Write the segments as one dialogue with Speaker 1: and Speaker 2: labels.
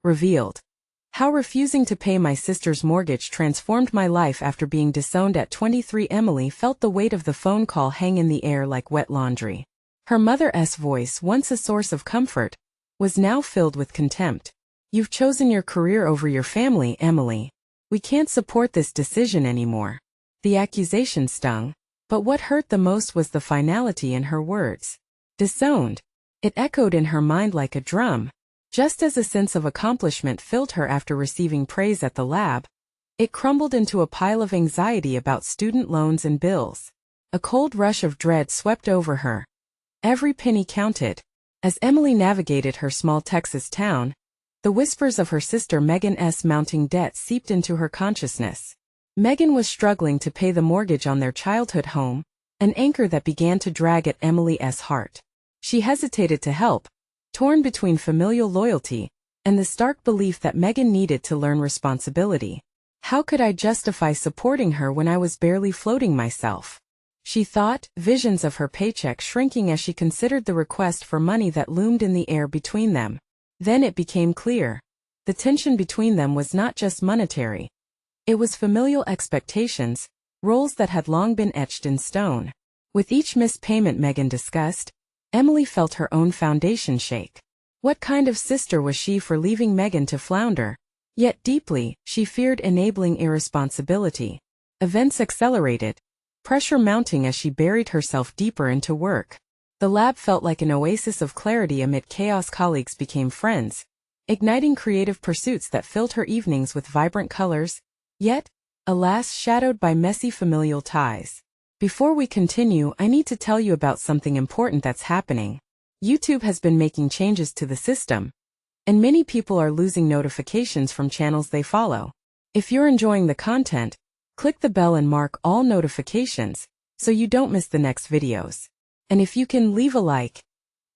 Speaker 1: Revealed. How refusing to pay my sister's mortgage transformed my life after being disowned at 23. Emily felt the weight of the phone call hang in the air like wet laundry. Her mother's voice, once a source of comfort, was now filled with contempt. You've chosen your career over your family, Emily. We can't support this decision anymore. The accusation stung, but what hurt the most was the finality in her words. Disowned. It echoed in her mind like a drum. Just as a sense of accomplishment filled her after receiving praise at the lab, it crumbled into a pile of anxiety about student loans and bills. A cold rush of dread swept over her. Every penny counted. As Emily navigated her small Texas town, the whispers of her sister Megan's mounting debt seeped into her consciousness. Megan was struggling to pay the mortgage on their childhood home, an anchor that began to drag at Emily's heart. She hesitated to help, torn between familial loyalty and the stark belief that Megan needed to learn responsibility. How could I justify supporting her when I was barely floating myself? She thought, visions of her paycheck shrinking as she considered the request for money that loomed in the air between them. Then it became clear. The tension between them was not just monetary. It was familial expectations, roles that had long been etched in stone. With each missed payment Megan discussed, Emily felt her own foundation shake. What kind of sister was she for leaving Megan to flounder? Yet deeply, she feared enabling irresponsibility. Events accelerated, pressure mounting as she buried herself deeper into work. The lab felt like an oasis of clarity amid chaos. Colleagues became friends, igniting creative pursuits that filled her evenings with vibrant colors, yet, alas, shadowed by messy familial ties. Before we continue, I need to tell you about something important that's happening. YouTube has been making changes to the system, and many people are losing notifications from channels they follow. If you're enjoying the content, click the bell and mark all notifications, so you don't miss the next videos. And if you can leave a like,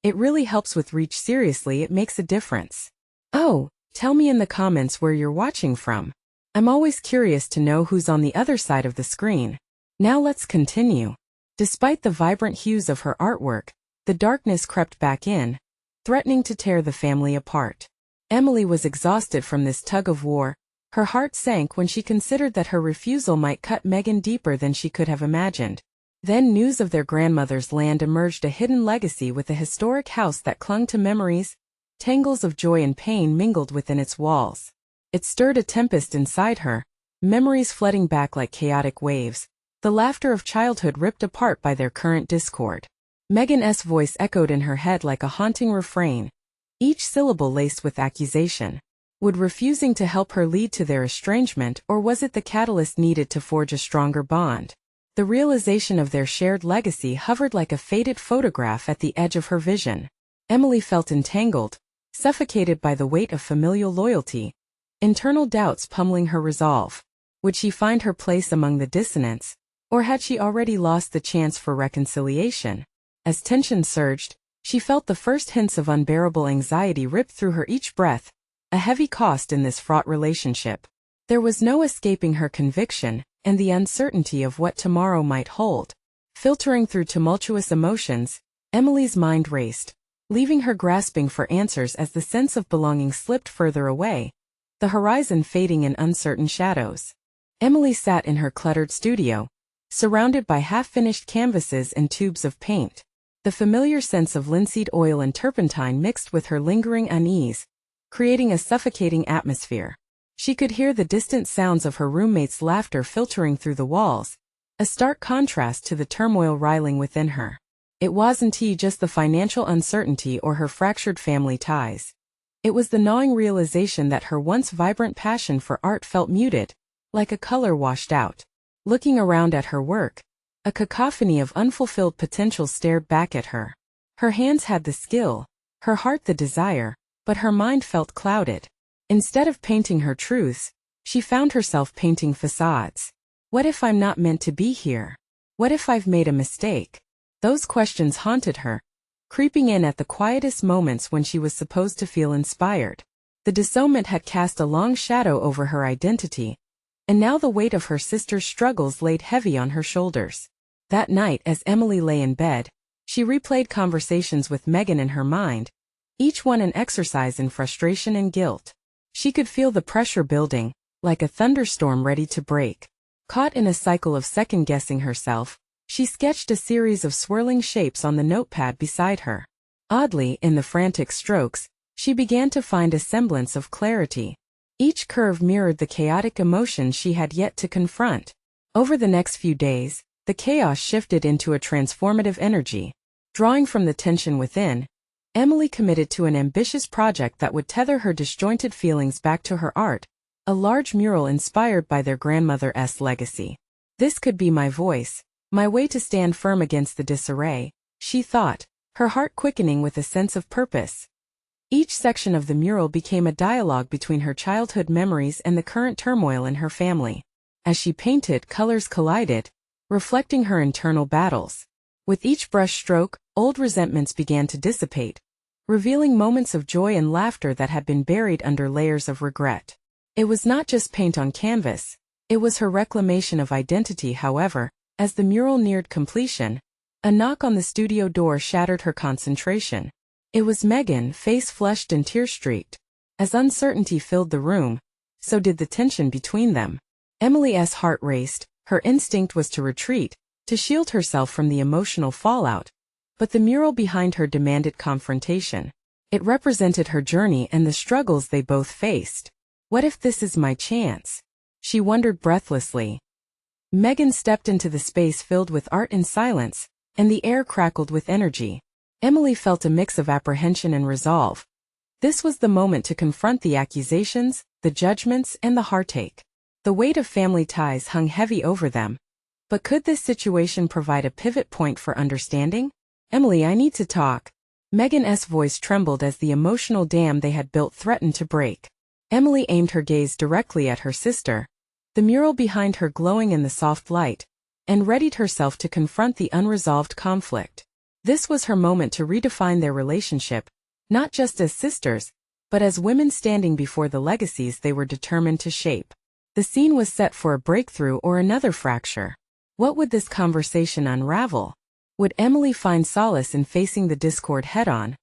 Speaker 1: it really helps with reach. Seriously, it makes a difference. Oh, tell me in the comments where you're watching from. I'm always curious to know who's on the other side of the screen. Now let's continue. Despite the vibrant hues of her artwork, the darkness crept back in, threatening to tear the family apart. Emily was exhausted from this tug-of-war. Her heart sank when she considered that her refusal might cut Megan deeper than she could have imagined. Then news of their grandmother's land emerged, a hidden legacy with a historic house that clung to memories. Tangles of joy and pain mingled within its walls. It stirred a tempest inside her, memories flooding back like chaotic waves. The laughter of childhood ripped apart by their current discord. Megan's voice echoed in her head like a haunting refrain, each syllable laced with accusation. Would refusing to help her lead to their estrangement, or was it the catalyst needed to forge a stronger bond? The realization of their shared legacy hovered like a faded photograph at the edge of her vision. Emily felt entangled, suffocated by the weight of familial loyalty, internal doubts pummeling her resolve. Would she find her place among the dissonants? Or had she already lost the chance for reconciliation? As tension surged, she felt the first hints of unbearable anxiety rip through her each breath, a heavy cost in this fraught relationship. There was no escaping her conviction, and the uncertainty of what tomorrow might hold. Filtering through tumultuous emotions, Emily's mind raced, leaving her grasping for answers as the sense of belonging slipped further away, the horizon fading in uncertain shadows. Emily sat in her cluttered studio, surrounded by half-finished canvases and tubes of paint. The familiar sense of linseed oil and turpentine mixed with her lingering unease, creating a suffocating atmosphere. She could hear the distant sounds of her roommate's laughter filtering through the walls, a stark contrast to the turmoil riling within her. It wasn't just the financial uncertainty or her fractured family ties. It was the gnawing realization that her once vibrant passion for art felt muted, like a color washed out. Looking around at her work, a cacophony of unfulfilled potential stared back at her. Her hands had the skill, her heart the desire, but her mind felt clouded. Instead of painting her truths, she found herself painting facades. What if I'm not meant to be here? What if I've made a mistake? Those questions haunted her, creeping in at the quietest moments when she was supposed to feel inspired. The disownment had cast a long shadow over her identity, and now the weight of her sister's struggles laid heavy on her shoulders. That night, as Emily lay in bed, she replayed conversations with Megan in her mind, each one an exercise in frustration and guilt. She could feel the pressure building, like a thunderstorm ready to break. Caught in a cycle of second-guessing herself, she sketched a series of swirling shapes on the notepad beside her. Oddly, in the frantic strokes, she began to find a semblance of clarity. Each curve mirrored the chaotic emotions she had yet to confront. Over the next few days, the chaos shifted into a transformative energy. Drawing from the tension within, Emily committed to an ambitious project that would tether her disjointed feelings back to her art, a large mural inspired by their grandmother's legacy. This could be my voice, my way to stand firm against the disarray, she thought, her heart quickening with a sense of purpose. Each section of the mural became a dialogue between her childhood memories and the current turmoil in her family. As she painted, colors collided, reflecting her internal battles. With each brush stroke, old resentments began to dissipate, revealing moments of joy and laughter that had been buried under layers of regret. It was not just paint on canvas, it was her reclamation of identity. However, as the mural neared completion, a knock on the studio door shattered her concentration. It was Megan, face flushed and tear-streaked. As uncertainty filled the room, so did the tension between them. Emily's heart raced, her instinct was to retreat, to shield herself from the emotional fallout. But the mural behind her demanded confrontation. It represented her journey and the struggles they both faced. What if this is my chance? She wondered breathlessly. Megan stepped into the space filled with art and silence, and the air crackled with energy. Emily felt a mix of apprehension and resolve. This was the moment to confront the accusations, the judgments, and the heartache. The weight of family ties hung heavy over them. But could this situation provide a pivot point for understanding? Emily, I need to talk. Megan's voice trembled as the emotional dam they had built threatened to break. Emily aimed her gaze directly at her sister, the mural behind her glowing in the soft light, and readied herself to confront the unresolved conflict. This was her moment to redefine their relationship, not just as sisters, but as women standing before the legacies they were determined to shape. The scene was set for a breakthrough or another fracture. What would this conversation unravel? Would Emily find solace in facing the discord head-on?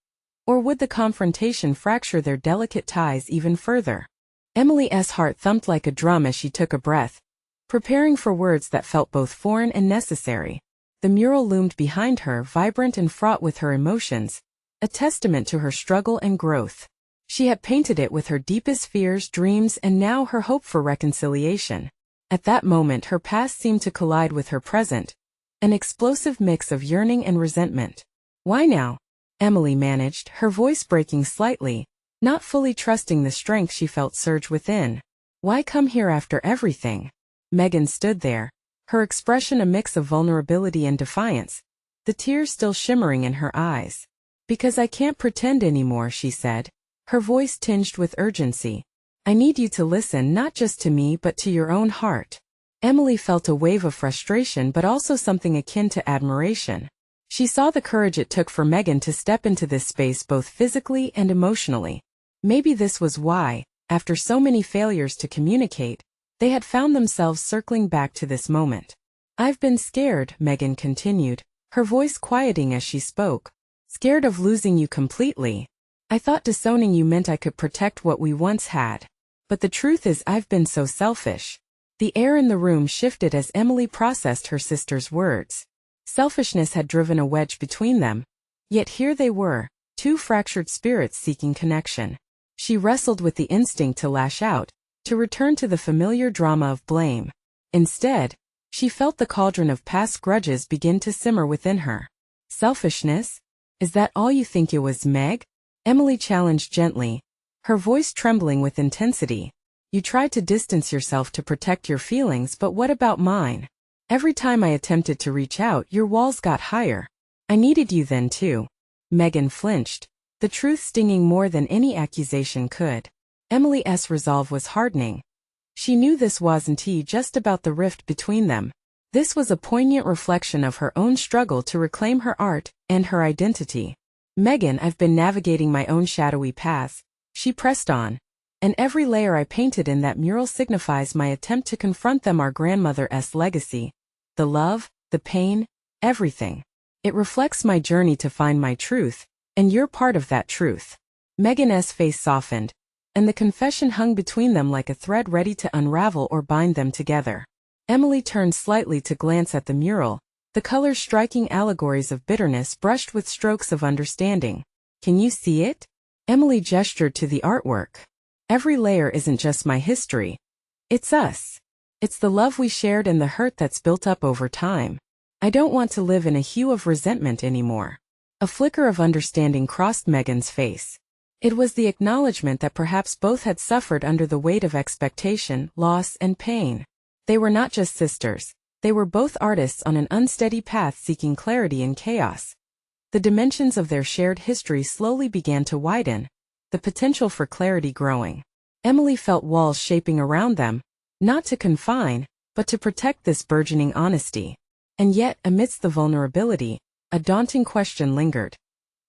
Speaker 1: Or would the confrontation fracture their delicate ties even further? Emily's heart thumped like a drum as she took a breath, preparing for words that felt both foreign and necessary. The mural loomed behind her, vibrant and fraught with her emotions, a testament to her struggle and growth. She had painted it with her deepest fears, dreams, and now her hope for reconciliation. At that moment, her past seemed to collide with her present, an explosive mix of yearning and resentment. Why now? Emily managed, her voice breaking slightly, not fully trusting the strength she felt surge within. Why come here after everything? Megan stood there, her expression a mix of vulnerability and defiance, the tears still shimmering in her eyes. Because I can't pretend anymore, she said, her voice tinged with urgency. I need you to listen not just to me but to your own heart. Emily felt a wave of frustration but also something akin to admiration. She saw the courage it took for Megan to step into this space both physically and emotionally. Maybe this was why, after so many failures to communicate, they had found themselves circling back to this moment. I've been scared, Megan continued, her voice quieting as she spoke. Scared of losing you completely. I thought disowning you meant I could protect what we once had. But the truth is I've been so selfish. The air in the room shifted as Emily processed her sister's words. Selfishness had driven a wedge between them. Yet here they were, two fractured spirits seeking connection. She wrestled with the instinct to lash out, to return to the familiar drama of blame. Instead, she felt the cauldron of past grudges begin to simmer within her. Selfishness? Is that all you think it was, Meg? Emily challenged gently, her voice trembling with intensity. You tried to distance yourself to protect your feelings, but what about mine? Every time I attempted to reach out, your walls got higher. I needed you then too. Megan flinched, the truth stinging more than any accusation could. Emily's resolve was hardening. She knew this wasn't just about the rift between them. This was a poignant reflection of her own struggle to reclaim her art and her identity. Megan, I've been navigating my own shadowy paths, she pressed on, and every layer I painted in that mural signifies my attempt to confront them, our grandmother's legacy. The love, the pain, everything. It reflects my journey to find my truth, and you're part of that truth. Megan's face softened, and the confession hung between them like a thread ready to unravel or bind them together. Emily turned slightly to glance at the mural, the colors striking allegories of bitterness brushed with strokes of understanding. Can you see it? Emily gestured to the artwork. Every layer isn't just my history. It's us. It's the love we shared and the hurt that's built up over time. I don't want to live in a hue of resentment anymore. A flicker of understanding crossed Megan's face. It was the acknowledgement that perhaps both had suffered under the weight of expectation, loss, and pain. They were not just sisters. They were both artists on an unsteady path seeking clarity in chaos. The dimensions of their shared history slowly began to widen, the potential for clarity growing. Emily felt walls shaping around them, not to confine, but to protect this burgeoning honesty. And yet, amidst the vulnerability, a daunting question lingered.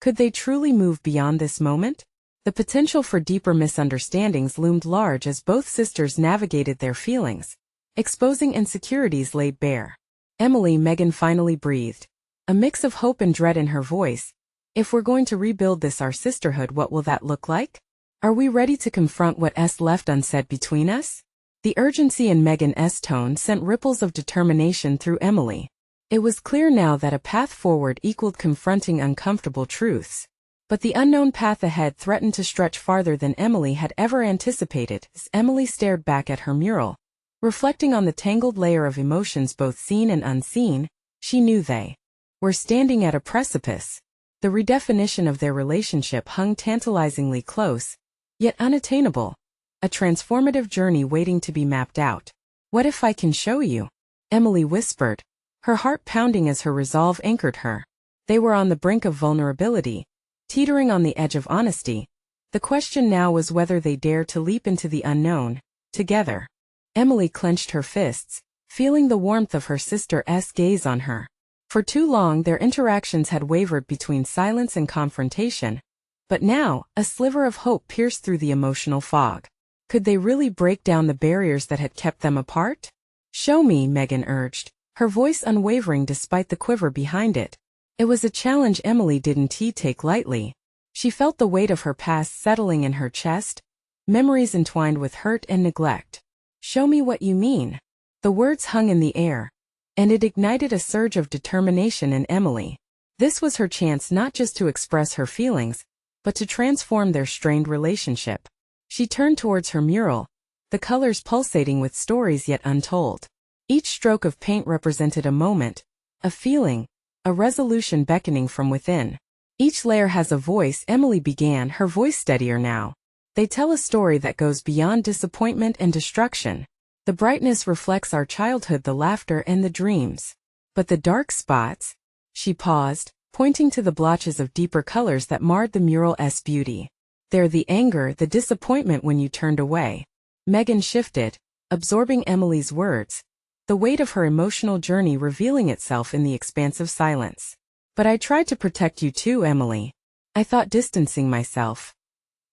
Speaker 1: Could they truly move beyond this moment? The potential for deeper misunderstandings loomed large as both sisters navigated their feelings, exposing insecurities laid bare. Megan finally breathed, a mix of hope and dread in her voice. If we're going to rebuild this our sisterhood, what will that look like? Are we ready to confront what's left unsaid between us? The urgency in Megan's tone sent ripples of determination through Emily. It was clear now that a path forward equaled confronting uncomfortable truths. But the unknown path ahead threatened to stretch farther than Emily had ever anticipated. As Emily stared back at her mural, reflecting on the tangled layer of emotions both seen and unseen, she knew they were standing at a precipice. The redefinition of their relationship hung tantalizingly close, yet unattainable. A transformative journey waiting to be mapped out. What if I can show you? Emily whispered, her heart pounding as her resolve anchored her. They were on the brink of vulnerability, teetering on the edge of honesty. The question now was whether they dared to leap into the unknown, together. Emily clenched her fists, feeling the warmth of her sister's gaze on her. For too long their interactions had wavered between silence and confrontation, but now, a sliver of hope pierced through the emotional fog. Could they really break down the barriers that had kept them apart? Show me, Megan urged, her voice unwavering despite the quiver behind it. It was a challenge Emily didn't take lightly. She felt the weight of her past settling in her chest, memories entwined with hurt and neglect. Show me what you mean. The words hung in the air, and it ignited a surge of determination in Emily. This was her chance not just to express her feelings, but to transform their strained relationship. She turned towards her mural, the colors pulsating with stories yet untold. Each stroke of paint represented a moment, a feeling, a resolution beckoning from within. Each layer has a voice, Emily began, her voice steadier now. They tell a story that goes beyond disappointment and destruction. The brightness reflects our childhood, the laughter and the dreams. But the dark spots? She paused, pointing to the blotches of deeper colors that marred the mural's beauty. They're the anger, the disappointment when you turned away. Megan shifted, absorbing Emily's words, the weight of her emotional journey revealing itself in the expansive silence. But I tried to protect you too, Emily. I thought distancing myself.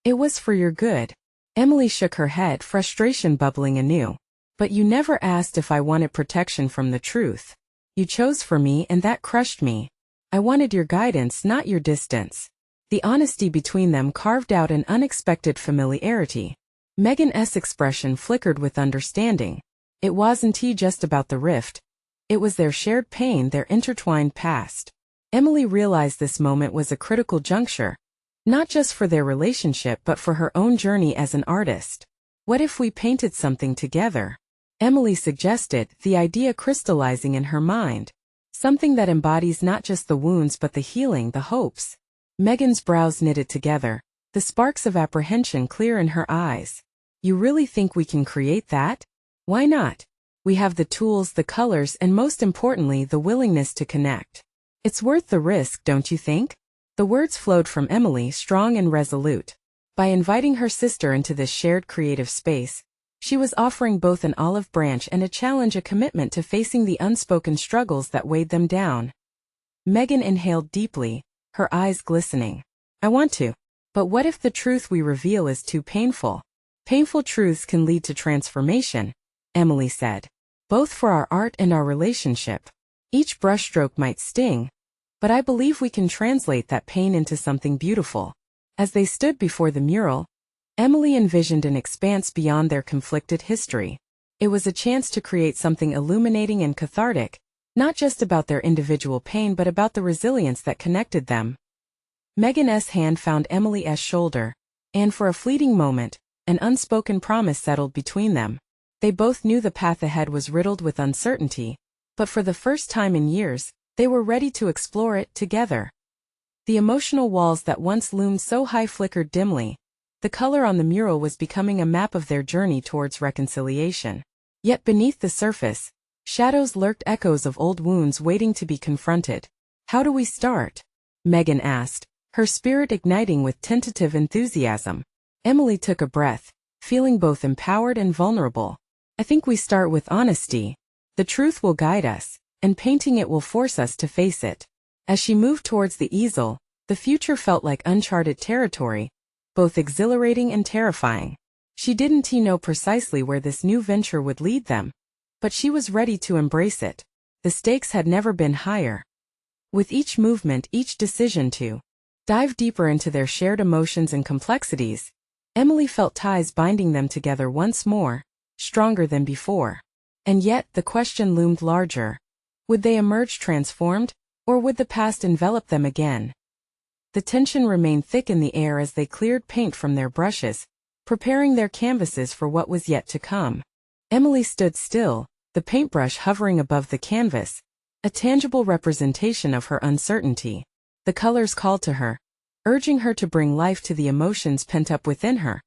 Speaker 1: It was for your good. Emily shook her head, frustration bubbling anew. But you never asked if I wanted protection from the truth. You chose for me and that crushed me. I wanted your guidance, not your distance. The honesty between them carved out an unexpected familiarity. Megan's expression flickered with understanding. It wasn't just about the rift. It was their shared pain, their intertwined past. Emily realized this moment was a critical juncture, not just for their relationship but for her own journey as an artist. What if we painted something together? Emily suggested, the idea crystallizing in her mind. Something that embodies not just the wounds but the healing, the hopes. Megan's brows knitted together, the sparks of apprehension clear in her eyes. You really think we can create that? Why not? We have the tools, the colors, and most importantly, the willingness to connect. It's worth the risk, don't you think? The words flowed from Emily, strong and resolute. By inviting her sister into this shared creative space, she was offering both an olive branch and a challenge, a commitment to facing the unspoken struggles that weighed them down. Megan inhaled deeply, her eyes glistening. I want to. But what if the truth we reveal is too painful? Painful truths can lead to transformation, Emily said. Both for our art and our relationship. Each brushstroke might sting, but I believe we can translate that pain into something beautiful. As they stood before the mural, Emily envisioned an expanse beyond their conflicted history. It was a chance to create something illuminating and cathartic, not just about their individual pain but about the resilience that connected them. Megan's hand found Emily's shoulder, and for a fleeting moment, an unspoken promise settled between them. They both knew the path ahead was riddled with uncertainty, but for the first time in years, they were ready to explore it together. The emotional walls that once loomed so high flickered dimly. The color on the mural was becoming a map of their journey towards reconciliation. Yet beneath the surface, shadows lurked, echoes of old wounds waiting to be confronted. "How do we start?" Megan asked, her spirit igniting with tentative enthusiasm. Emily took a breath, feeling both empowered and vulnerable. "I think we start with honesty. The truth will guide us, and painting it will force us to face it." As she moved towards the easel, the future felt like uncharted territory, both exhilarating and terrifying. She didn't know precisely where this new venture would lead them, but she was ready to embrace it. The stakes had never been higher. With each movement, each decision to dive deeper into their shared emotions and complexities, Emily felt ties binding them together once more, stronger than before. And yet, the question loomed larger. Would they emerge transformed, or would the past envelop them again? The tension remained thick in the air as they cleared paint from their brushes, preparing their canvases for what was yet to come. Emily stood still, the paintbrush hovering above the canvas, a tangible representation of her uncertainty. The colors called to her, urging her to bring life to the emotions pent up within her.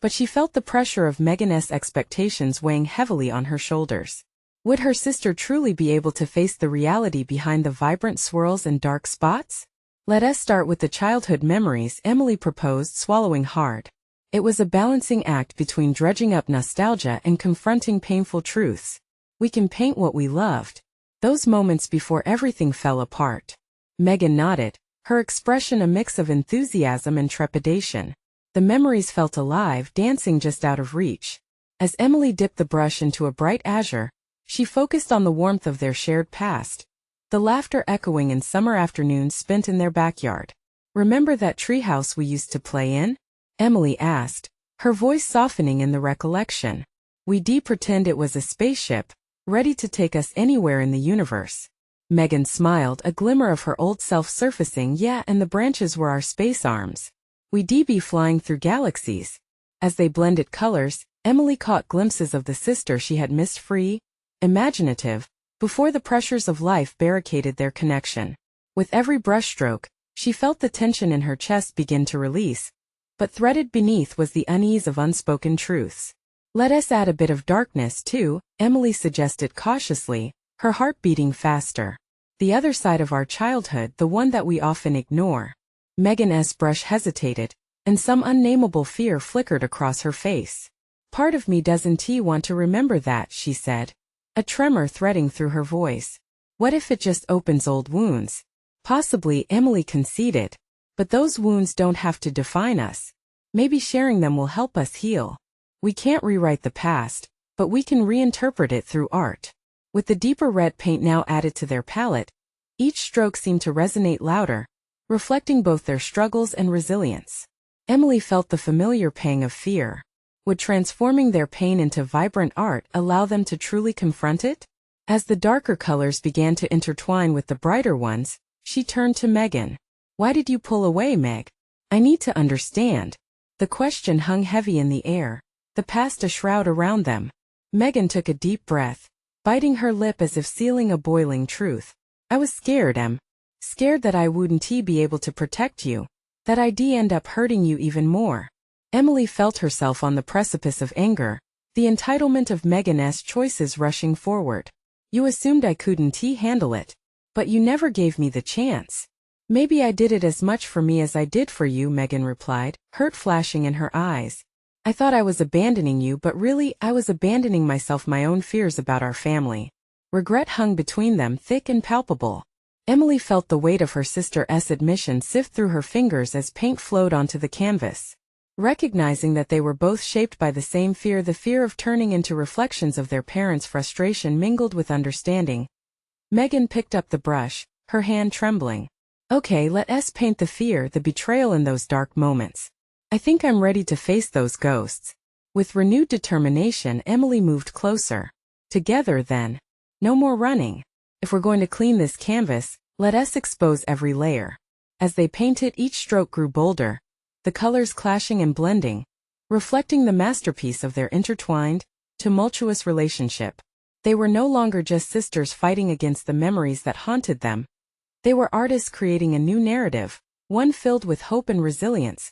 Speaker 1: But she felt the pressure of Megan's expectations weighing heavily on her shoulders. Would her sister truly be able to face the reality behind the vibrant swirls and dark spots? "Let us start with the childhood memories," Emily proposed, swallowing hard. It was a balancing act between dredging up nostalgia and confronting painful truths. "We can paint what we loved. Those moments before everything fell apart." Megan nodded, her expression a mix of enthusiasm and trepidation. The memories felt alive, dancing just out of reach. As Emily dipped the brush into a bright azure, she focused on the warmth of their shared past, the laughter echoing in summer afternoons spent in their backyard. "Remember that treehouse we used to play in?" Emily asked, her voice softening in the recollection. "We did pretend it was a spaceship, ready to take us anywhere in the universe." Megan smiled, a glimmer of her old self surfacing. "Yeah, and the branches were our space arms. We did be flying through galaxies." As they blended colors, Emily caught glimpses of the sister she had missed, free, imaginative, before the pressures of life barricaded their connection. With every brushstroke, she felt the tension in her chest begin to release, but threaded beneath was the unease of unspoken truths. "Let us add a bit of darkness too," Emily suggested cautiously, her heart beating faster. "The other side of our childhood, the one that we often ignore." Megan's brush hesitated, and some unnameable fear flickered across her face. "Part of me doesn't want to remember that," she said, a tremor threading through her voice. "What if it just opens old wounds?" "Possibly," Emily conceded, "but those wounds don't have to define us. Maybe sharing them will help us heal. We can't rewrite the past, but we can reinterpret it through art." With the deeper red paint now added to their palette, each stroke seemed to resonate louder, reflecting both their struggles and resilience. Emily felt the familiar pang of fear. Would transforming their pain into vibrant art allow them to truly confront it? As the darker colors began to intertwine with the brighter ones, she turned to Megan. "Why did you pull away, Meg? I need to understand." The question hung heavy in the air, the past a shroud around them. Megan took a deep breath, biting her lip as if sealing a boiling truth. "I was scared, Scared that I wouldn't be able to protect you, that I'd end up hurting you even more." Emily felt herself on the precipice of anger, the entitlement of Megan's choices rushing forward. "You assumed I couldn't handle it. But you never gave me the chance." "Maybe I did it as much for me as I did for you," Megan replied, hurt flashing in her eyes. "I thought I was abandoning you, but really I was abandoning myself, my own fears about our family." Regret hung between them, thick and palpable. Emily felt the weight of her sister's admission sift through her fingers as paint flowed onto the canvas. Recognizing that they were both shaped by the same fear, the fear of turning into reflections of their parents' frustration mingled with understanding, Megan picked up the brush, her hand trembling. "Okay, let us paint the fear, the betrayal in those dark moments. I think I'm ready to face those ghosts. With renewed determination, Emily moved closer. Together, then. No more running. If we're going to clean this canvas, let us expose every layer. As they painted, each stroke grew bolder, the colors clashing and blending, reflecting the masterpiece of their intertwined, tumultuous relationship. They were no longer just sisters fighting against the memories that haunted them. They were artists creating a new narrative, one filled with hope and resilience.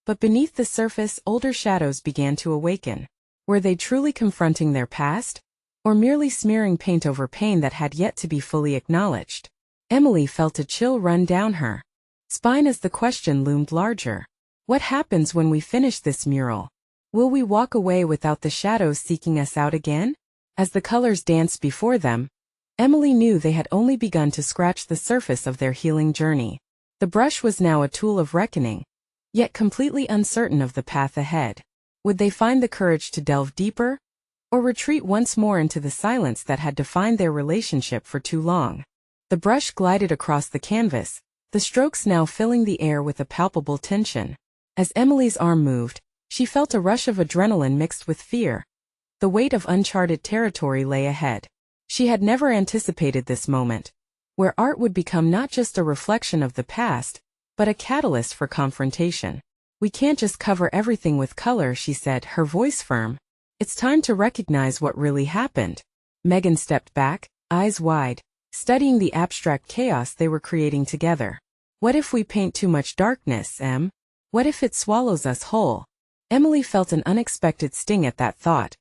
Speaker 1: But beneath the surface, older shadows began to awaken. Were they truly confronting their past? Or merely smearing paint over pain that had yet to be fully acknowledged? Emily felt a chill run down her spine as the question loomed larger. What happens when we finish this mural? Will we walk away without the shadows seeking us out again? As the colors danced before them, Emily knew they had only begun to scratch the surface of their healing journey. The brush was now a tool of reckoning, yet completely uncertain of the path ahead. Would they find the courage to delve deeper, or retreat once more into the silence that had defined their relationship for too long? The brush glided across the canvas, the strokes now filling the air with a palpable tension. As Emily's arm moved, she felt a rush of adrenaline mixed with fear. The weight of uncharted territory lay ahead. She had never anticipated this moment, where art would become not just a reflection of the past, but a catalyst for confrontation. We can't just cover everything with color, she said, her voice firm. It's time to recognize what really happened. Megan stepped back, eyes wide, studying the abstract chaos they were creating together. What if we paint too much darkness, Em? What if it swallows us whole? Emily felt an unexpected sting at that thought.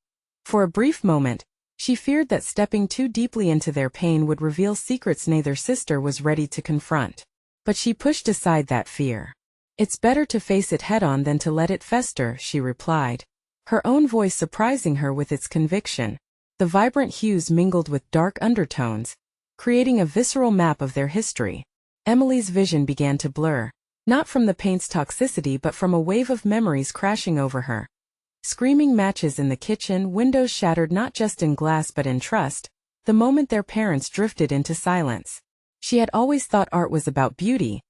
Speaker 1: For a brief moment, she feared that stepping too deeply into their pain would reveal secrets neither sister was ready to confront. But she pushed aside that fear. It's better to face it head-on than to let it fester, she replied, her own voice surprising her with its conviction. The vibrant hues mingled with dark undertones, creating a visceral map of their history. Emily's vision began to blur, not from the paint's toxicity but from a wave of memories crashing over her. Screaming matches in the kitchen, windows shattered not just in glass but in trust, the moment their parents drifted into silence. She had always thought art was about beauty,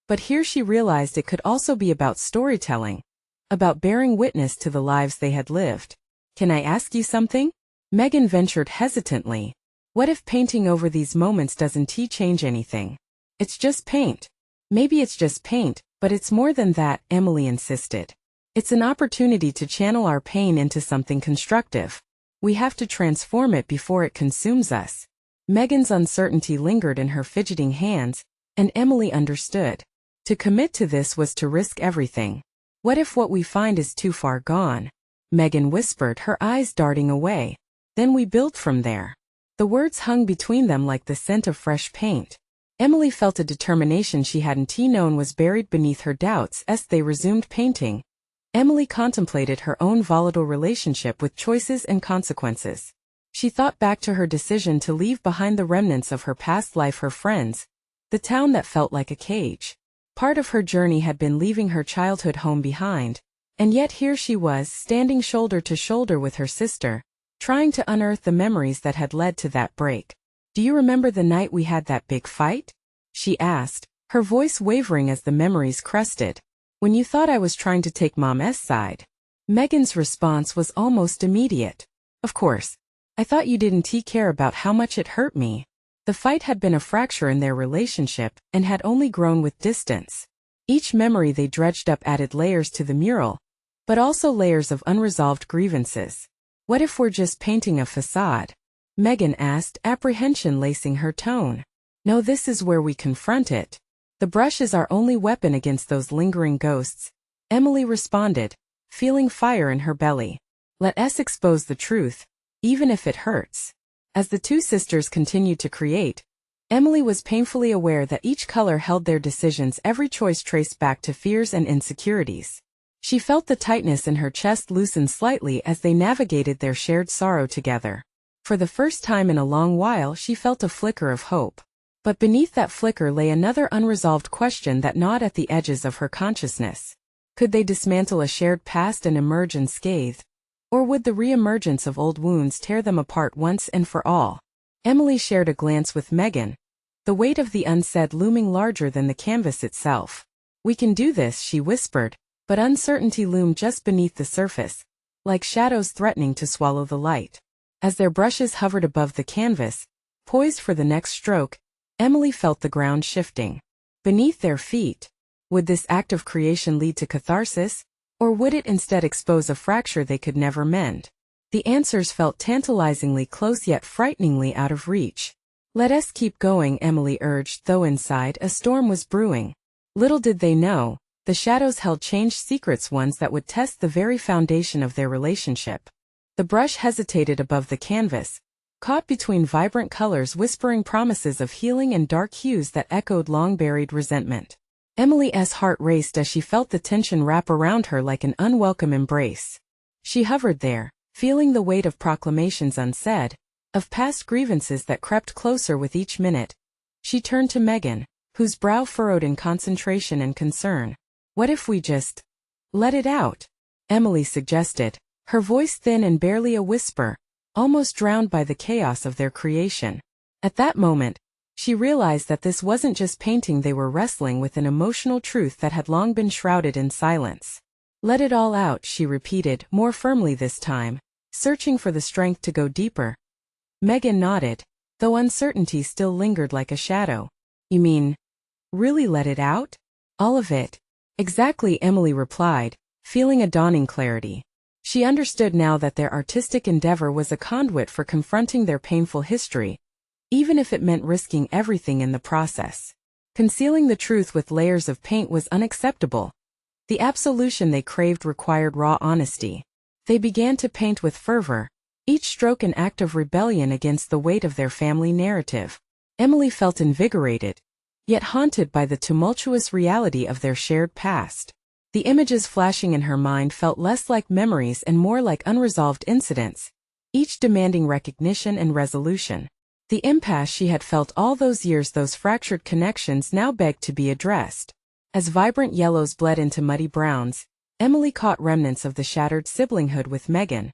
Speaker 1: but here she realized it could also be about storytelling, about bearing witness to the lives they had lived. Can I ask you something? Megan ventured hesitantly. What if painting over these moments doesn't change anything? It's just paint. Maybe it's just paint, but it's more than that, Emily insisted. It's an opportunity to channel our pain into something constructive. We have to transform it before it consumes us. Megan's uncertainty lingered in her fidgeting hands, and Emily understood. To commit to this was to risk everything. What if what we find is too far gone? Megan whispered, her eyes darting away. Then we build from there. The words hung between them like the scent of fresh paint. Emily felt a determination she hadn't known was buried beneath her doubts as they resumed painting. Emily contemplated her own volatile relationship with choices and consequences. She thought back to her decision to leave behind the remnants of her past life, her friends, the town that felt like a cage. Part of her journey had been leaving her childhood home behind, and yet here she was, standing shoulder to shoulder with her sister, trying to unearth the memories that had led to that break. Do you remember the night we had that big fight? She asked, her voice wavering as the memories crested. When you thought I was trying to take Mom's side? Megan's response was almost immediate. Of course. I thought you didn't care about how much it hurt me. The fight had been a fracture in their relationship and had only grown with distance. Each memory they dredged up added layers to the mural, but also layers of unresolved grievances. What if we're just painting a facade? Megan asked, apprehension lacing her tone. No, this is where we confront it. The brush is our only weapon against those lingering ghosts, Emily responded, feeling fire in her belly. Let us expose the truth, even if it hurts. As the two sisters continued to create, Emily was painfully aware that each color held their decisions, every choice traced back to fears and insecurities. She felt the tightness in her chest loosen slightly as they navigated their shared sorrow together. For the first time in a long while, she felt a flicker of hope. But beneath that flicker lay another unresolved question that gnawed at the edges of her consciousness. Could they dismantle a shared past and emerge unscathed? Or would the re-emergence of old wounds tear them apart once and for all? Emily shared a glance with Megan, the weight of the unsaid looming larger than the canvas itself. We can do this, she whispered, But uncertainty loomed just beneath the surface, like shadows threatening to swallow the light. As their brushes hovered above the canvas, poised for the next stroke, Emily felt the ground shifting. Beneath their feet, would this act of creation lead to catharsis, or would it instead expose a fracture they could never mend? The answers felt tantalizingly close yet frighteningly out of reach. Let us keep going, Emily urged, though inside a storm was brewing. Little did they know, the shadows held changed secrets, ones that would test the very foundation of their relationship. The brush hesitated above the canvas, caught between vibrant colors whispering promises of healing and dark hues that echoed long-buried resentment. Emily's heart raced as she felt the tension wrap around her like an unwelcome embrace. She hovered there, feeling the weight of proclamations unsaid, of past grievances that crept closer with each minute. She turned to Megan, whose brow furrowed in concentration and concern. "What if we just let it out?" Emily suggested, her voice thin and barely a whisper, almost drowned by the chaos of their creation. At that moment, she realized that this wasn't just painting, they were wrestling with an emotional truth that had long been shrouded in silence. "Let it all out," she repeated, more firmly this time, searching for the strength to go deeper. Megan nodded, though uncertainty still lingered like a shadow. "You mean, really let it out? All of it?" "Exactly," Emily replied, feeling a dawning clarity. She understood now that their artistic endeavor was a conduit for confronting their painful history, even if it meant risking everything in the process. Concealing the truth with layers of paint was unacceptable. The absolution they craved required raw honesty. They began to paint with fervor, each stroke an act of rebellion against the weight of their family narrative. Emily felt invigorated, yet haunted by the tumultuous reality of their shared past. The images flashing in her mind felt less like memories and more like unresolved incidents, each demanding recognition and resolution. The impasse she had felt all those years, those fractured connections, now begged to be addressed. As vibrant yellows bled into muddy browns, Emily caught remnants of the shattered siblinghood with Megan.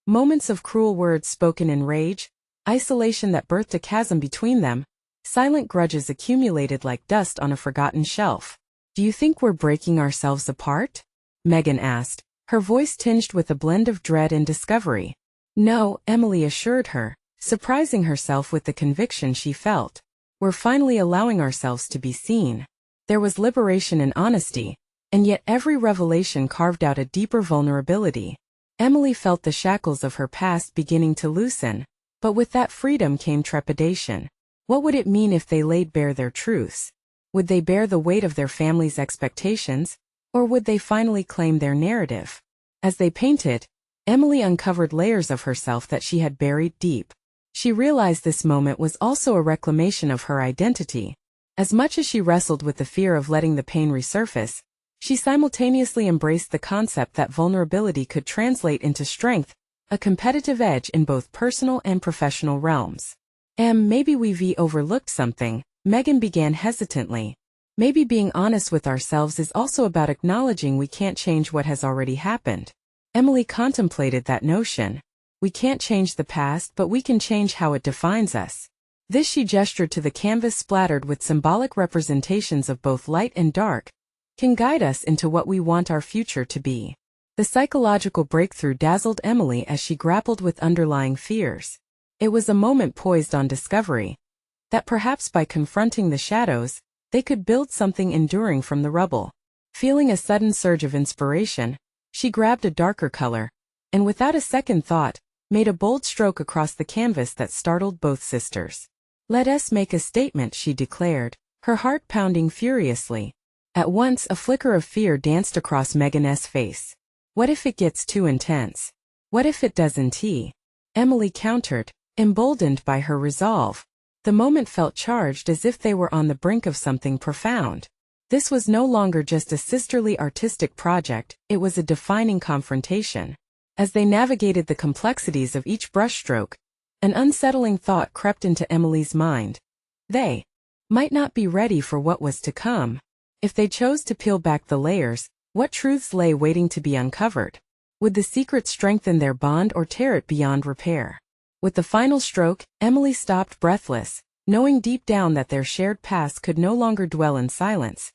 Speaker 1: Moments of cruel words spoken in rage, isolation that birthed a chasm between them, silent grudges accumulated like dust on a forgotten shelf. "Do you think we're breaking ourselves apart?" Megan asked, her voice tinged with a blend of dread and discovery. "No," Emily assured her, surprising herself with the conviction she felt. "We're finally allowing ourselves to be seen." There was liberation in honesty, and yet every revelation carved out a deeper vulnerability. Emily felt the shackles of her past beginning to loosen, but with that freedom came trepidation. What would it mean if they laid bare their truths? Would they bear the weight of their family's expectations, or would they finally claim their narrative? As they painted, Emily uncovered layers of herself that she had buried deep. She realized this moment was also a reclamation of her identity. As much as she wrestled with the fear of letting the pain resurface, she simultaneously embraced the concept that vulnerability could translate into strength, a competitive edge in both personal and professional realms. Maybe we've overlooked something," Megan began hesitantly. "Maybe being honest with ourselves is also about acknowledging we can't change what has already happened." Emily contemplated that notion. We can't change the past, but we can change how it defines us. This she gestured to the canvas splattered with symbolic representations of both light and dark, can guide us into what we want our future to be. The psychological breakthrough dazzled Emily as she grappled with underlying fears. It was a moment poised on discovery, that perhaps by confronting the shadows, they could build something enduring from the rubble. Feeling a sudden surge of inspiration, she grabbed a darker color, and without a second thought, made a bold stroke across the canvas that startled both sisters. "Let us make a statement," she declared, her heart pounding furiously. At once a flicker of fear danced across Megan's face. "What if it gets too intense? What if it doesn't?" Emily countered, emboldened by her resolve. The moment felt charged, as if they were on the brink of something profound. This was no longer just a sisterly artistic project, it was a defining confrontation. As they navigated the complexities of each brushstroke, an unsettling thought crept into Emily's mind. They might not be ready for what was to come. If they chose to peel back the layers, what truths lay waiting to be uncovered? Would the secret strengthen their bond or tear it beyond repair? With the final stroke, Emily stopped, breathless, knowing deep down that their shared past could no longer dwell in silence.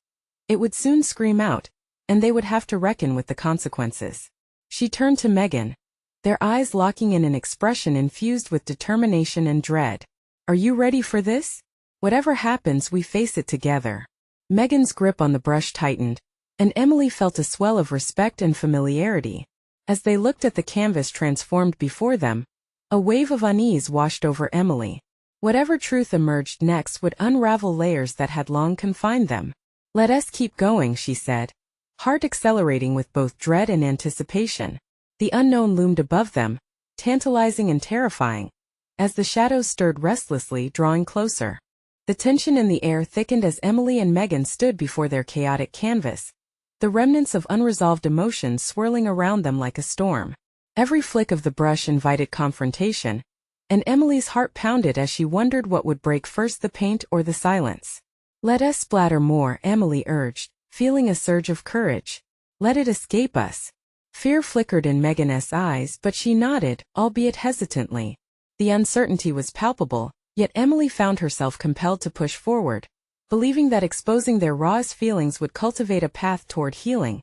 Speaker 1: It would soon scream out, and they would have to reckon with the consequences. She turned to Megan, their eyes locking in an expression infused with determination and dread. Are you ready for this? Whatever happens, we face it together. Megan's grip on the brush tightened, and Emily felt a swell of respect and familiarity. As they looked at the canvas transformed before them, a wave of unease washed over Emily. Whatever truth emerged next would unravel layers that had long confined them. Let us keep going, she said, heart accelerating with both dread and anticipation. The unknown loomed above them, tantalizing and terrifying, as the shadows stirred restlessly, drawing closer. The tension in the air thickened as Emily and Megan stood before their chaotic canvas, the remnants of unresolved emotions swirling around them like a storm. Every flick of the brush invited confrontation, and Emily's heart pounded as she wondered what would break first, the paint or the silence. Let us splatter more, Emily urged, feeling a surge of courage. Let it escape us. Fear flickered in Megan's eyes, but she nodded, albeit hesitantly. The uncertainty was palpable, yet Emily found herself compelled to push forward, believing that exposing their rawest feelings would cultivate a path toward healing.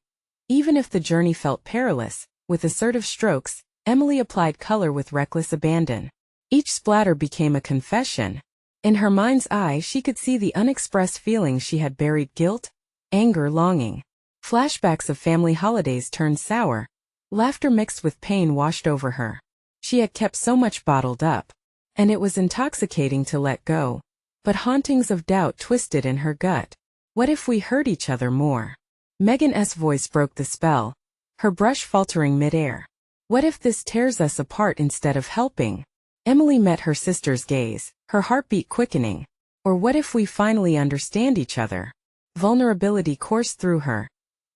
Speaker 1: Even if the journey felt perilous, with assertive strokes, Emily applied color with reckless abandon. Each splatter became a confession. In her mind's eye, she could see the unexpressed feelings she had buried: guilt, anger, longing. Flashbacks of family holidays turned sour. Laughter mixed with pain washed over her. She had kept so much bottled up, and it was intoxicating to let go. But hauntings of doubt twisted in her gut. What if we hurt each other more? Megan's voice broke the spell, her brush faltering midair. What if this tears us apart instead of helping? Emily met her sister's gaze, her heartbeat quickening. Or what if we finally understand each other? Vulnerability coursed through her,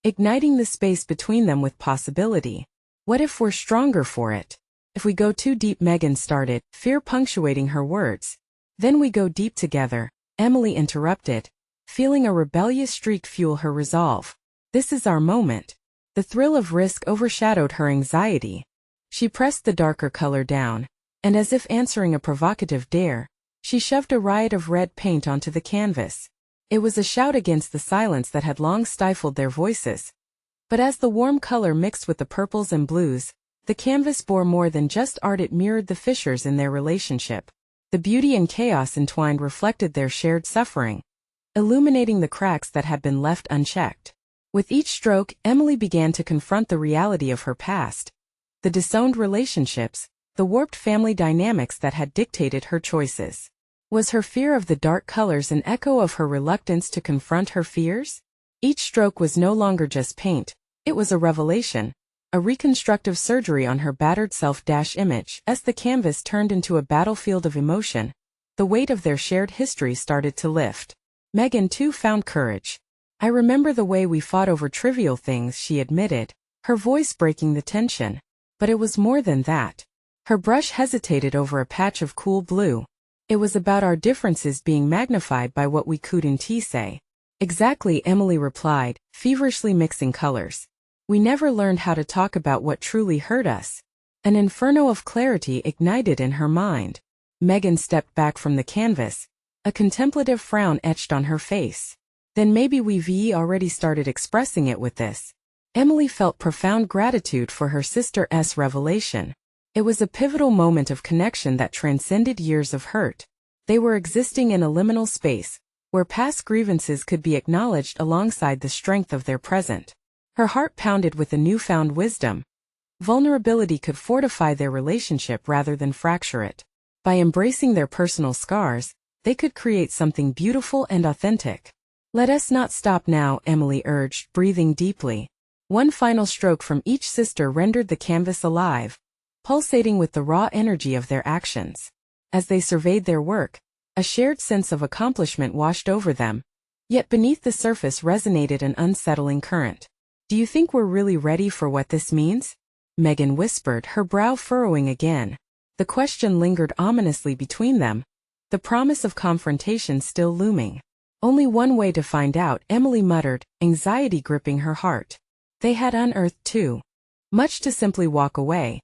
Speaker 1: igniting the space between them with possibility. What if we're stronger for it? If we go too deep, Megan started, fear punctuating her words. Then we go deep together, Emily interrupted, feeling a rebellious streak fuel her resolve. This is our moment. The thrill of risk overshadowed her anxiety. She pressed the darker color down, and as if answering a provocative dare, she shoved a riot of red paint onto the canvas. It was a shout against the silence that had long stifled their voices. But as the warm color mixed with the purples and blues, the canvas bore more than just art. It mirrored the fissures in their relationship. The beauty and chaos entwined reflected their shared suffering, illuminating the cracks that had been left unchecked. With each stroke, Emily began to confront the reality of her past. The disowned relationships, the warped family dynamics that had dictated her choices. Was her fear of the dark colors an echo of her reluctance to confront her fears? Each stroke was no longer just paint, it was a revelation, a reconstructive surgery on her battered self-image. As the canvas turned into a battlefield of emotion, the weight of their shared history started to lift. Megan too found courage. I remember the way we fought over trivial things, she admitted, her voice breaking the tension. But it was more than that. Her brush hesitated over a patch of cool blue. It was about our differences being magnified by what we couldn't say. Exactly, Emily replied, feverishly mixing colors. We never learned how to talk about what truly hurt us. An inferno of clarity ignited in her mind. Megan stepped back from the canvas, a contemplative frown etched on her face. Then maybe we've already started expressing it with this. Emily felt profound gratitude for her sister's revelation. It was a pivotal moment of connection that transcended years of hurt. They were existing in a liminal space, where past grievances could be acknowledged alongside the strength of their present. Her heart pounded with a newfound wisdom. Vulnerability could fortify their relationship rather than fracture it. By embracing their personal scars, they could create something beautiful and authentic. Let us not stop now, Emily urged, breathing deeply. One final stroke from each sister rendered the canvas alive, pulsating with the raw energy of their actions. As they surveyed their work, a shared sense of accomplishment washed over them. Yet beneath the surface resonated an unsettling current. Do you think we're really ready for what this means? Megan whispered, her brow furrowing again. The question lingered ominously between them, the promise of confrontation still looming. Only one way to find out, Emily muttered, anxiety gripping her heart. They had unearthed too much to simply walk away.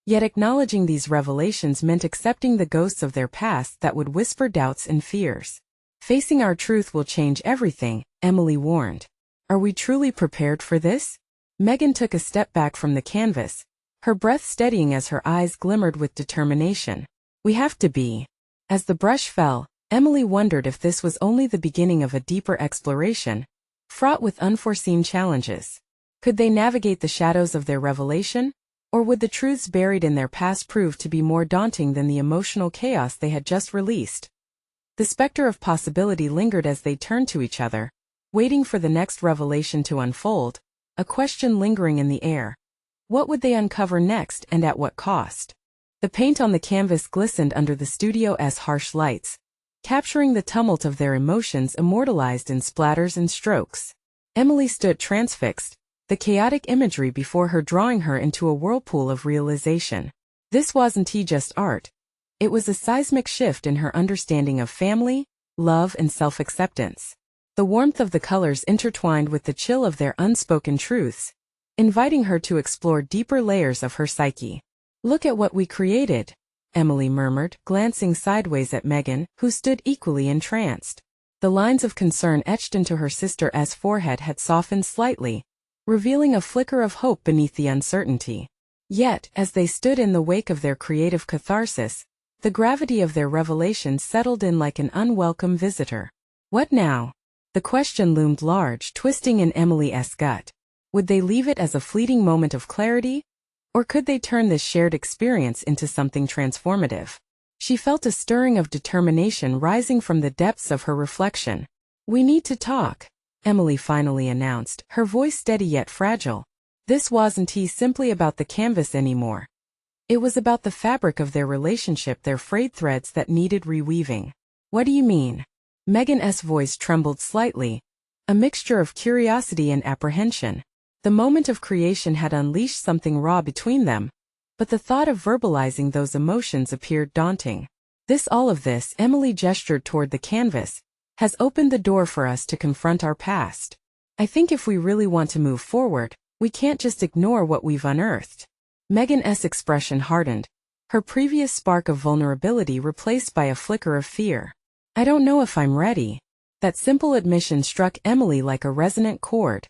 Speaker 1: Yet acknowledging these revelations meant accepting the ghosts of their past that would whisper doubts and fears. Facing our truth will change everything, Emily warned. Are we truly prepared for this? Megan took a step back from the canvas, her breath steadying as her eyes glimmered with determination. We have to be. As the brush fell, Emily wondered if this was only the beginning of a deeper exploration, fraught with unforeseen challenges. Could they navigate the shadows of their revelation? Or would the truths buried in their past prove to be more daunting than the emotional chaos they had just released? The specter of possibility lingered as they turned to each other, waiting for the next revelation to unfold, a question lingering in the air. What would they uncover next, and at what cost? The paint on the canvas glistened under the studio's harsh lights, capturing the tumult of their emotions immortalized in splatters and strokes. Emily stood transfixed, the chaotic imagery before her drawing her into a whirlpool of realization. This wasn't just art. It was a seismic shift in her understanding of family, love, and self-acceptance. The warmth of the colors intertwined with the chill of their unspoken truths, inviting her to explore deeper layers of her psyche. Look at what we created, Emily murmured, glancing sideways at Megan, who stood equally entranced. The lines of concern etched into her sister's forehead had softened slightly, revealing a flicker of hope beneath the uncertainty. Yet, as they stood in the wake of their creative catharsis, the gravity of their revelation settled in like an unwelcome visitor. What now? The question loomed large, twisting in Emily's gut. Would they leave it as a fleeting moment of clarity? Or could they turn this shared experience into something transformative? She felt a stirring of determination rising from the depths of her reflection. We need to talk, Emily finally announced, her voice steady yet fragile. This wasn't simply about the canvas anymore. It was about the fabric of their relationship, their frayed threads that needed reweaving. What do you mean? Megan's voice trembled slightly, a mixture of curiosity and apprehension. The moment of creation had unleashed something raw between them, but the thought of verbalizing those emotions appeared daunting. All of this, Emily gestured toward the canvas, has opened the door for us to confront our past. I think if we really want to move forward, we can't just ignore what we've unearthed. Megan's expression hardened, her previous spark of vulnerability replaced by a flicker of fear. I don't know if I'm ready. That simple admission struck Emily like a resonant chord,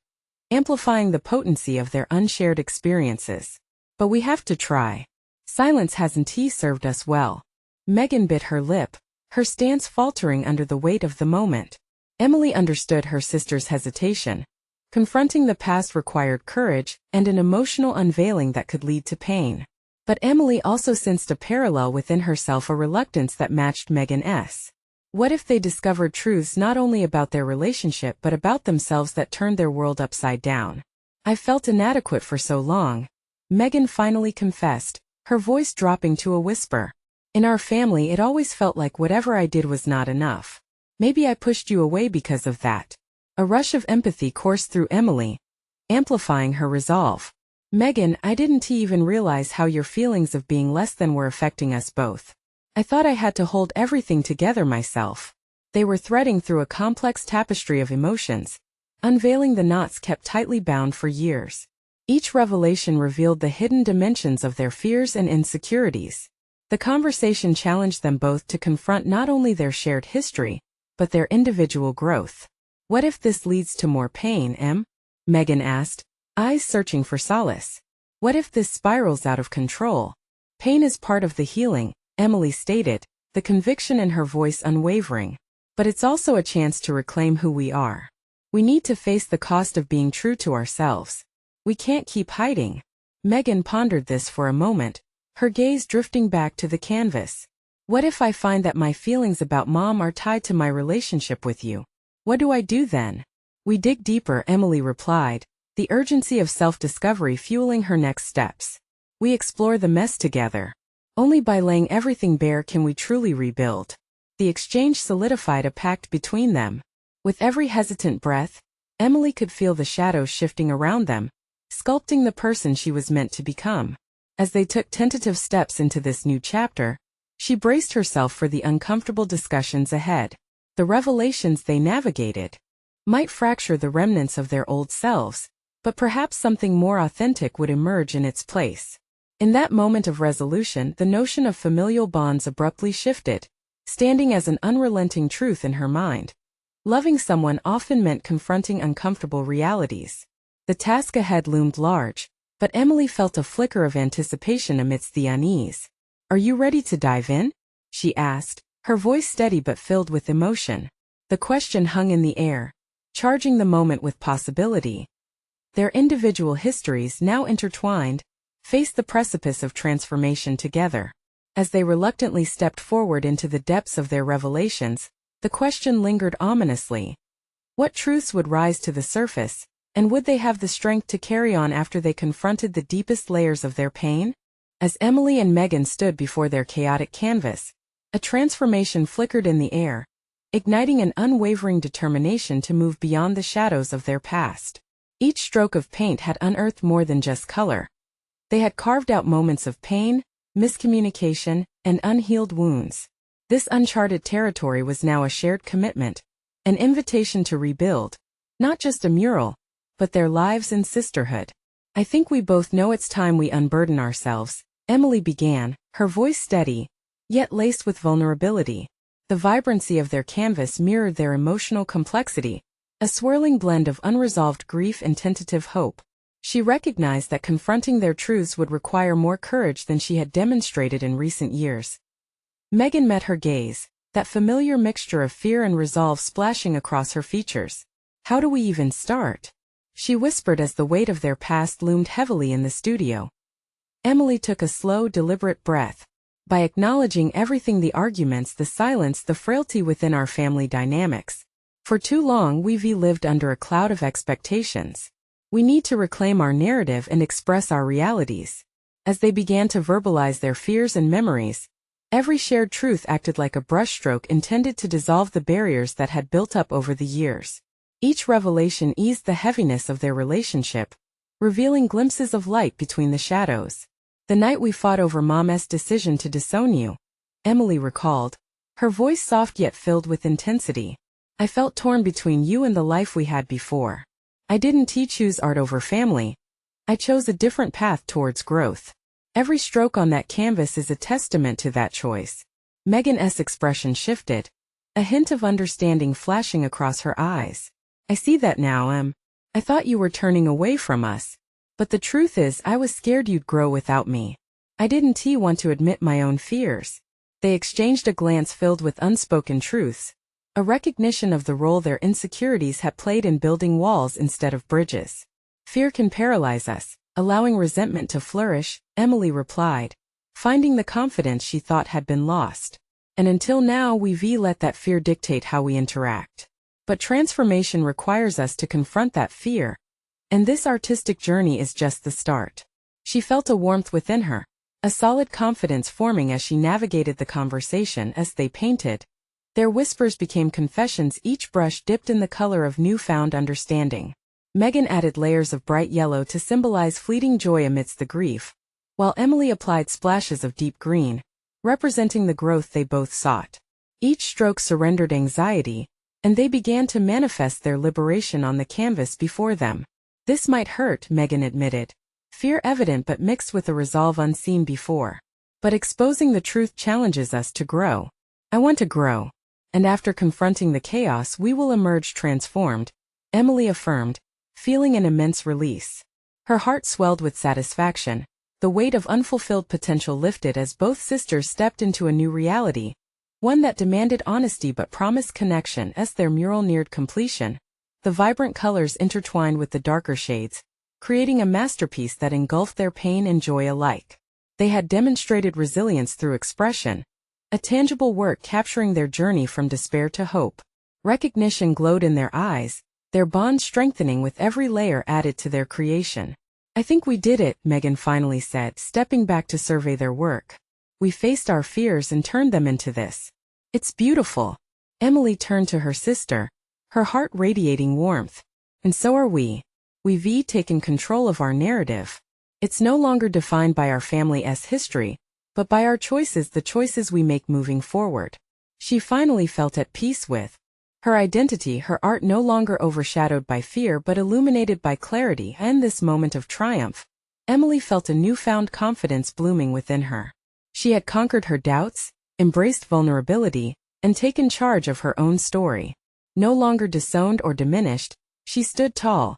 Speaker 1: amplifying the potency of their unshared experiences. But we have to try. Silence hasn't served us well. Megan bit her lip, her stance faltering under the weight of the moment. Emily understood her sister's hesitation. Confronting the past required courage and an emotional unveiling that could lead to pain. But Emily also sensed a parallel within herself, a reluctance that matched Megan's. What if they discovered truths not only about their relationship but about themselves that turned their world upside down? I felt inadequate for so long, Megan finally confessed, her voice dropping to a whisper. In our family, it always felt like whatever I did was not enough. Maybe I pushed you away because of that. A rush of empathy coursed through Emily, amplifying her resolve. Megan, I didn't even realize how your feelings of being less than were affecting us both. I thought I had to hold everything together myself. They were threading through a complex tapestry of emotions, unveiling the knots kept tightly bound for years. Each revelation revealed the hidden dimensions of their fears and insecurities. The conversation challenged them both to confront not only their shared history, but their individual growth. What if this leads to more pain, Em? Megan asked, eyes searching for solace. What if this spirals out of control? Pain is part of the healing, Emily stated, the conviction in her voice unwavering. But it's also a chance to reclaim who we are. We need to face the cost of being true to ourselves. We can't keep hiding. Megan pondered this for a moment, her gaze drifting back to the canvas. What if I find that my feelings about Mom are tied to my relationship with you? What do I do then? We dig deeper, Emily replied, the urgency of self-discovery fueling her next steps. We explore the mess together. Only by laying everything bare can we truly rebuild. The exchange solidified a pact between them. With every hesitant breath, Emily could feel the shadows shifting around them, sculpting the person she was meant to become. As they took tentative steps into this new chapter, she braced herself for the uncomfortable discussions ahead. The revelations they navigated might fracture the remnants of their old selves, but perhaps something more authentic would emerge in its place. In that moment of resolution, the notion of familial bonds abruptly shifted, standing as an unrelenting truth in her mind. Loving someone often meant confronting uncomfortable realities. The task ahead loomed large, but Emily felt a flicker of anticipation amidst the unease. "Are you ready to dive in?" she asked, her voice steady but filled with emotion. The question hung in the air, charging the moment with possibility. Their individual histories, now intertwined, faced the precipice of transformation together. As they reluctantly stepped forward into the depths of their revelations, the question lingered ominously. What truths would rise to the surface, and would they have the strength to carry on after they confronted the deepest layers of their pain? As Emily and Megan stood before their chaotic canvas, a transformation flickered in the air, igniting an unwavering determination to move beyond the shadows of their past. Each stroke of paint had unearthed more than just color. They had carved out moments of pain, miscommunication, and unhealed wounds. This uncharted territory was now a shared commitment, an invitation to rebuild, not just a mural, but their lives in sisterhood. "I think we both know it's time we unburden ourselves," Emily began, her voice steady, yet laced with vulnerability. The vibrancy of their canvas mirrored their emotional complexity, a swirling blend of unresolved grief and tentative hope. She recognized that confronting their truths would require more courage than she had demonstrated in recent years. Megan met her gaze, that familiar mixture of fear and resolve splashing across her features. "How do we even start?" she whispered as the weight of their past loomed heavily in the studio. Emily took a slow, deliberate breath. "By acknowledging everything, the arguments, the silence, the frailty within our family dynamics. For too long we've lived under a cloud of expectations. We need to reclaim our narrative and express our realities." As they began to verbalize their fears and memories, every shared truth acted like a brushstroke intended to dissolve the barriers that had built up over the years. Each revelation eased the heaviness of their relationship, revealing glimpses of light between the shadows. "The night we fought over Mom's decision to disown you," Emily recalled, her voice soft yet filled with intensity. "I felt torn between you and the life we had before. I didn't choose art over family. I chose a different path towards growth. Every stroke on that canvas is a testament to that choice." Megan's expression shifted, a hint of understanding flashing across her eyes. "I see that now, I thought you were turning away from us. But the truth is, I was scared you'd grow without me. I didn't want to admit my own fears." They exchanged a glance filled with unspoken truths, a recognition of the role their insecurities had played in building walls instead of bridges. "Fear can paralyze us, allowing resentment to flourish," Emily replied, finding the confidence she thought had been lost. "And until now we've let that fear dictate how we interact. But transformation requires us to confront that fear. And this artistic journey is just the start." She felt a warmth within her, a solid confidence forming as she navigated the conversation. As they painted, their whispers became confessions, each brush dipped in the color of newfound understanding. Megan added layers of bright yellow to symbolize fleeting joy amidst the grief, while Emily applied splashes of deep green, representing the growth they both sought. Each stroke surrendered anxiety, and they began to manifest their liberation on the canvas before them. "This might hurt," Megan admitted, fear evident but mixed with a resolve unseen before. "But exposing the truth challenges us to grow. I want to grow. And after confronting the chaos, we will emerge transformed," Emily affirmed, feeling an immense release. Her heart swelled with satisfaction, the weight of unfulfilled potential lifted as both sisters stepped into a new reality, one that demanded honesty but promised connection. As their mural neared completion, the vibrant colors intertwined with the darker shades, creating a masterpiece that engulfed their pain and joy alike. They had demonstrated resilience through expression, a tangible work capturing their journey from despair to hope. Recognition glowed in their eyes, their bond strengthening with every layer added to their creation. "I think we did it," Megan finally said, stepping back to survey their work. "We faced our fears and turned them into this. It's beautiful." Emily turned to her sister, her heart radiating warmth. "And so are we. We've taken control of our narrative. It's no longer defined by our family's history, but by our choices, the choices we make moving forward." She finally felt at peace with her identity, her art no longer overshadowed by fear but illuminated by clarity. In this moment of triumph, Emily felt a newfound confidence blooming within her. She had conquered her doubts, embraced vulnerability, and taken charge of her own story. No longer disowned or diminished, she stood tall,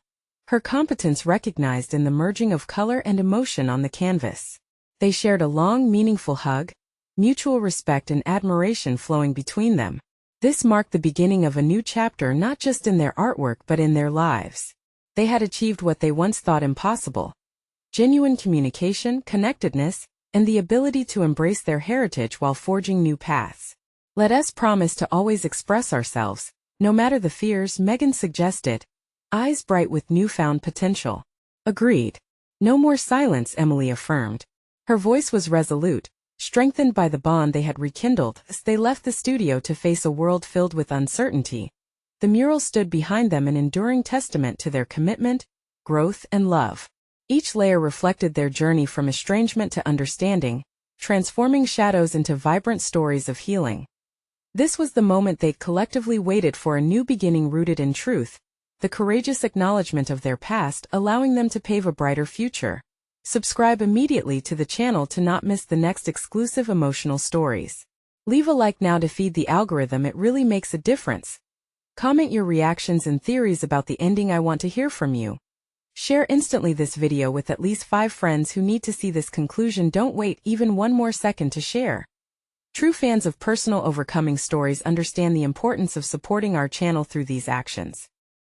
Speaker 1: her competence recognized in the merging of color and emotion on the canvas. They shared a long, meaningful hug, mutual respect and admiration flowing between them. This marked the beginning of a new chapter not just in their artwork but in their lives. They had achieved what they once thought impossible: genuine communication, connectedness, and the ability to embrace their heritage while forging new paths. Let us promise to always express ourselves, no matter the fears, Megan suggested, eyes bright with newfound potential. Agreed. No more silence, Emily affirmed. Her voice was resolute, strengthened by the bond they had rekindled as they left the studio to face a world filled with uncertainty. The mural stood behind them, an enduring testament to their commitment, growth, and love. Each layer reflected their journey from estrangement to understanding, transforming shadows into vibrant stories of healing. This was the moment they'd collectively waited for, a new beginning rooted in truth, the courageous acknowledgement of their past, allowing them to pave a brighter future. Subscribe immediately to the channel to not miss the next exclusive emotional stories. Leave a like now to feed the algorithm, it really makes a difference. Comment your reactions and theories about the ending, I want to hear from you. Share instantly this video with at least 5 friends who need to see this conclusion. Don't wait even one more second to share. True fans of personal overcoming stories understand the importance of supporting our channel through these actions.